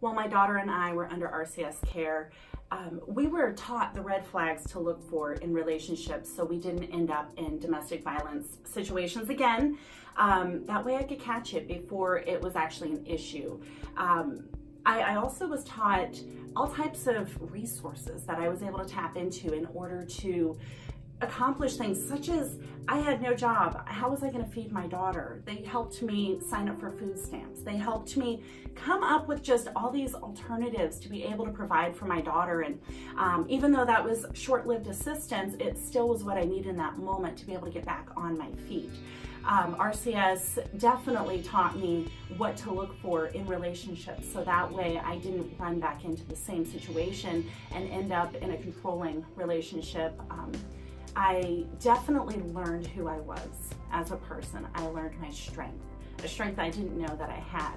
while my daughter and I were under RCS care, we were taught the red flags to look for in relationships so we didn't end up in domestic violence situations again. That way I could catch it before it was actually an issue. I also was taught all types of resources that I was able to tap into in order to accomplish things such as I had no job. How was I going to feed my daughter? They helped me sign up for food stamps. They helped me come up with just all these alternatives to be able to provide for my daughter. And even though that was short-lived assistance, it still was what I needed in that moment to be able to get back on my feet. RCS definitely taught me what to look for in relationships, so that way I didn't run back into the same situation and end up in a controlling relationship. I definitely learned who I was as a person. I learned my strength, a strength I didn't know that I had.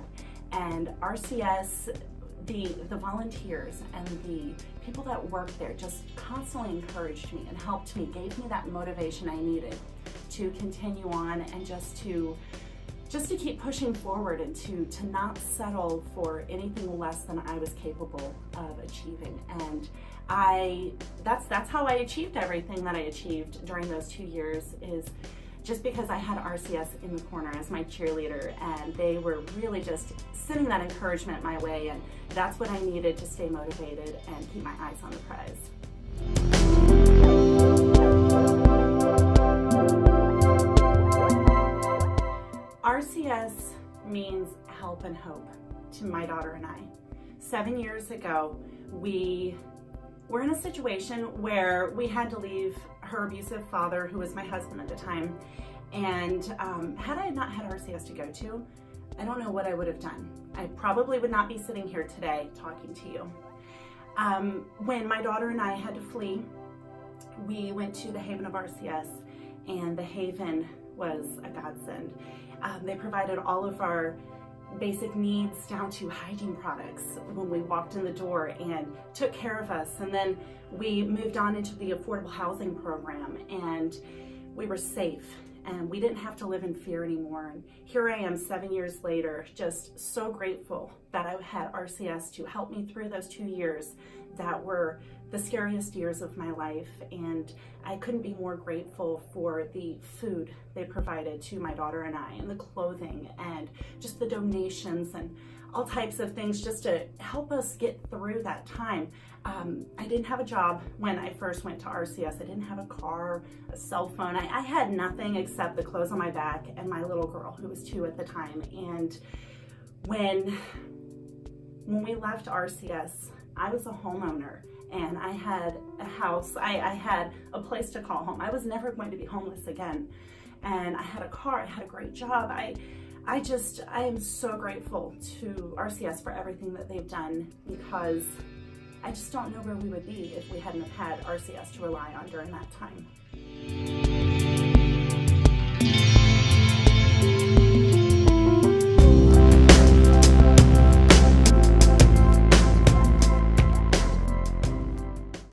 And RCS, the volunteers and the people that worked there just constantly encouraged me and helped me, gave me that motivation I needed to continue on and just to keep pushing forward and to not settle for anything less than I was capable of achieving. And that's how I achieved everything that I achieved during those 2 years, is just because I had RCS in the corner as my cheerleader, and they were really just sending that encouragement my way, and that's what I needed to stay motivated and keep my eyes on the prize. RCS means help and hope to my daughter and I. 7 years ago, we were in a situation where we had to leave her abusive father, who was my husband at the time, and had I not had RCS to go to, I don't know what I would have done. I probably would not be sitting here today talking to you. When my daughter and I had to flee, we went to the Haven of RCS, and the Haven was a godsend. They provided all of our basic needs down to hygiene products when we walked in the door and took care of us. And then we moved on into the affordable housing program, and we were safe and we didn't have to live in fear anymore. And here I am 7 years later, just so grateful that I had RCS to help me through those 2 years that were the scariest years of my life. And I couldn't be more grateful for the food they provided to my daughter and I, and the clothing, and just the donations and all types of things just to help us get through that time. I didn't have a job when I first went to RCS. I didn't have a car, a cell phone. I had nothing except the clothes on my back and my little girl, who was 2 at the time. And when we left RCS, I was a homeowner, and I had a house. I had a place to call home. I was never going to be homeless again. And I had a car, I had a great job. I am so grateful to RCS for everything that they've done, because I just don't know where we would be if we hadn't have had RCS to rely on during that time.